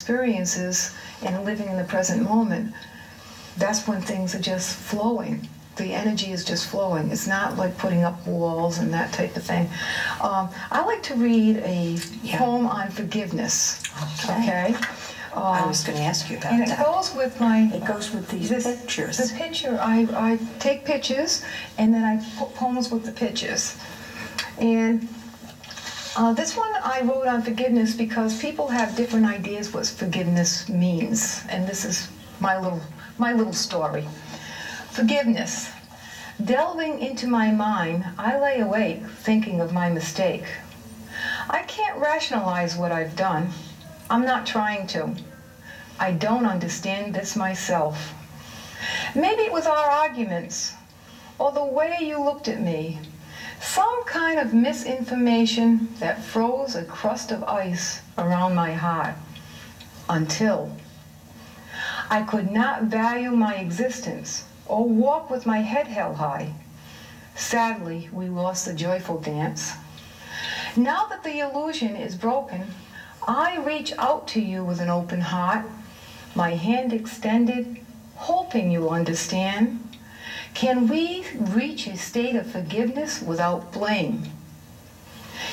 experiences and living in the present moment, that's when things are just flowing. The energy is just flowing. It's not like putting up walls and that type of thing. I like to read a poem on forgiveness. Okay. I was going to ask you about that. And it goes with my... It goes with these pictures. The picture, I take pictures, and then I put poems with the pictures. And this one I wrote on forgiveness because people have different ideas what forgiveness means. And this is my little story. Forgiveness. Delving into my mind, I lay awake thinking of my mistake. I can't rationalize what I've done. I'm not trying to. I don't understand this myself. Maybe it was our arguments, or the way you looked at me. Some kind of misinformation that froze a crust of ice around my heart. Until I could not value my existence or walk with my head held high. Sadly, we lost the joyful dance. Now that the illusion is broken, I reach out to you with an open heart, my hand extended, hoping you understand. Can we reach a state of forgiveness without blame?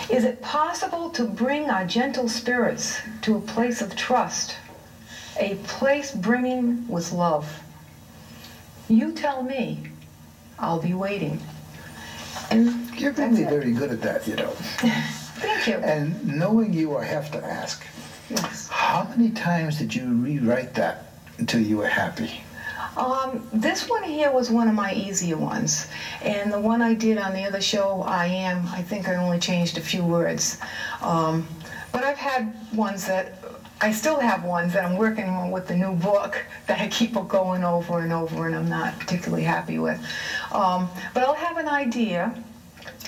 Is it possible to bring our gentle spirits to a place of trust, a place brimming with love? You tell me. I'll be waiting. And you're really very good at that, you know. Thank you. And knowing you, I have to ask, yes. How many times did you rewrite that until you were happy? This one here was one of my easier ones. And the one I did on the other show, I think I only changed a few words. But I've had ones that, I still have ones that I'm working on with the new book that I keep going over and over and I'm not particularly happy with. But I'll have an idea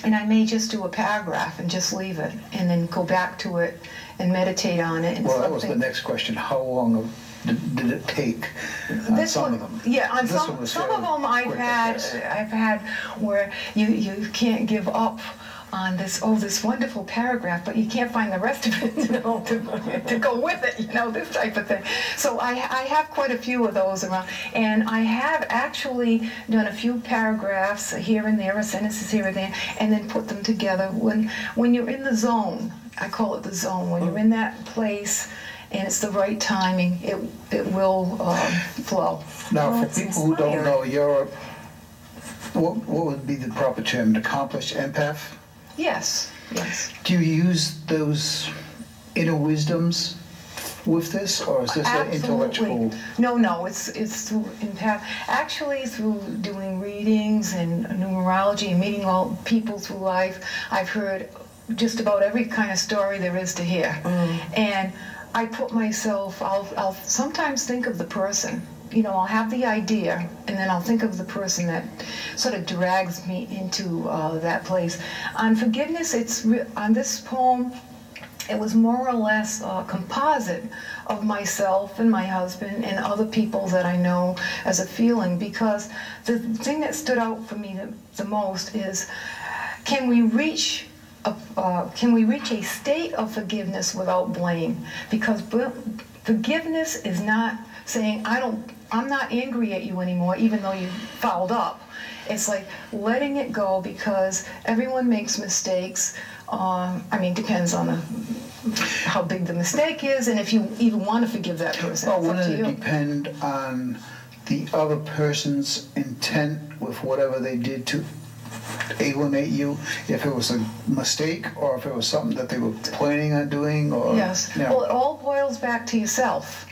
and I may just do a paragraph and just leave it and then go back to it and meditate on it. And well, that was the next question. How long did it take on some of them? Yeah, on some of them I've had where you can't give up on this wonderful paragraph, but you can't find the rest of it, you know, to go with it, you know, this type of thing. So I have quite a few of those around, and I have actually done a few paragraphs here and there, or sentences here and there, and then put them together. When you're in the zone, I call it the zone, when you're in that place and it's the right timing, it will flow. Now, for people who don't know, you're, what would be the proper term, an accomplished empath? Yes, yes. Do you use those inner wisdoms with this, or is this an intellectual? No, it's through empath. Actually, through doing readings and numerology and meeting all people through life, I've heard just about every kind of story there is to hear. And I put myself, I'll sometimes think of the person. You know, I'll have the idea, and then I'll think of the person that sort of drags me into that place. On forgiveness, on this poem, it was more or less a composite of myself and my husband and other people that I know as a feeling, because the thing that stood out for me the most is, can we reach a state of forgiveness without blame? Because forgiveness is not saying, I'm not angry at you anymore, even though you fouled up. It's like letting it go, because everyone makes mistakes. I mean, depends on how big the mistake is, and if you even want to forgive that person. Well, wouldn't it depend on the other person's intent with whatever they did to alienate you, if it was a mistake or if it was something that they were planning on doing? Or yes. You know. Well, it all boils back to yourself.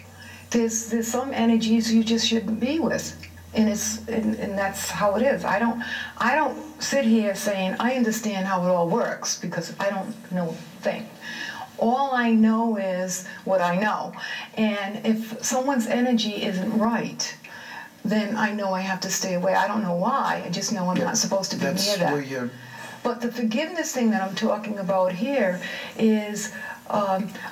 There's some energies you just shouldn't be with, and that's how it is. I don't sit here saying I understand how it all works, because I don't know a thing. All I know is what I know, and if someone's energy isn't right, then I know I have to stay away. I don't know why. I just know I'm not supposed to be near that. But the forgiveness thing that I'm talking about here is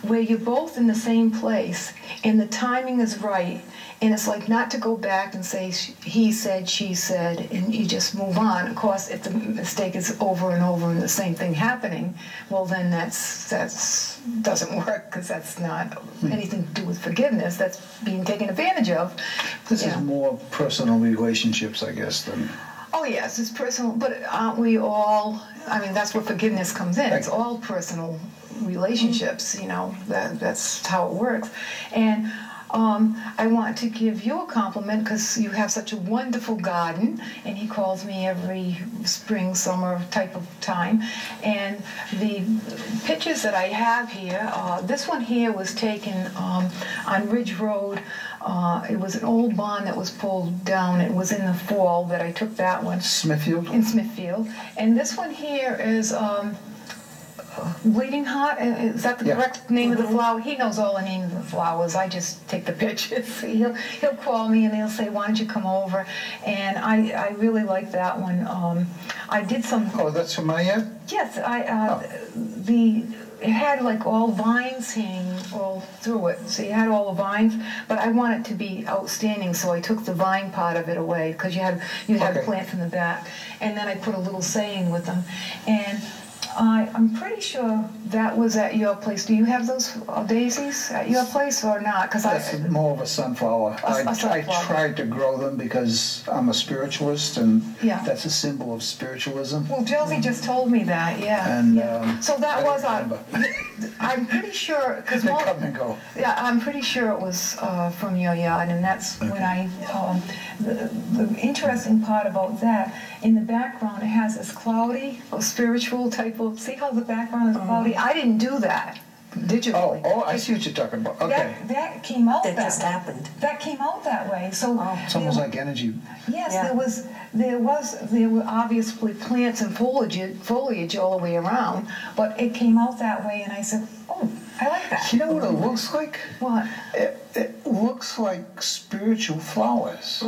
where you're both in the same place and the timing is right, and it's like not to go back and say he said, she said, and you just move on. Of course, if the mistake is over and over and the same thing happening, well then that's doesn't work, because that's not anything to do with forgiveness. That's being taken advantage of. This is more personal relationships, I guess, than... Oh yes, it's personal, but aren't we all, I mean, that's where forgiveness comes in. It's all personal relationships, you know, that's how it works. And I want to give you a compliment because you have such a wonderful garden, and he calls me every spring, summer type of time. And the pictures that I have here, this one here was taken on Ridge Road. It was an old barn that was pulled down. It was in the fall that I took that one. Smithfield? In Smithfield. And this one here is Bleeding Heart. Is that the correct name of the flower? He knows all the names of the flowers. I just take the pictures. He'll call me and he'll say, why don't you come over? And I really like that one. I did some... Oh, that's from my end? Yes. It had like all vines hanging all through it. So you had all the vines, but I want it to be outstanding, so I took the vine part of it away, because you had plants in the back. And then I put a little saying with them. And I'm pretty sure that was at your place. Do you have those daisies at your place or not? Because that's more of a sunflower. I tried to grow them because I'm a spiritualist, and that's a symbol of spiritualism. Well, Josie just told me that, And so that was I'm pretty sure, because they come and go. Yeah, I'm pretty sure it was from your yard, and that's when I. The interesting part about that, in the background, it has this cloudy or spiritual type of. See how the background is cloudy? I didn't do that digitally. Oh, I see what you're talking about. Okay. That came out that just way. happened. That came out that way. So it's almost like energy. Yes, there were obviously plants and foliage all the way around, but it came out that way, and I said, oh, I like that. You know what it looks like? What? It looks like spiritual flowers.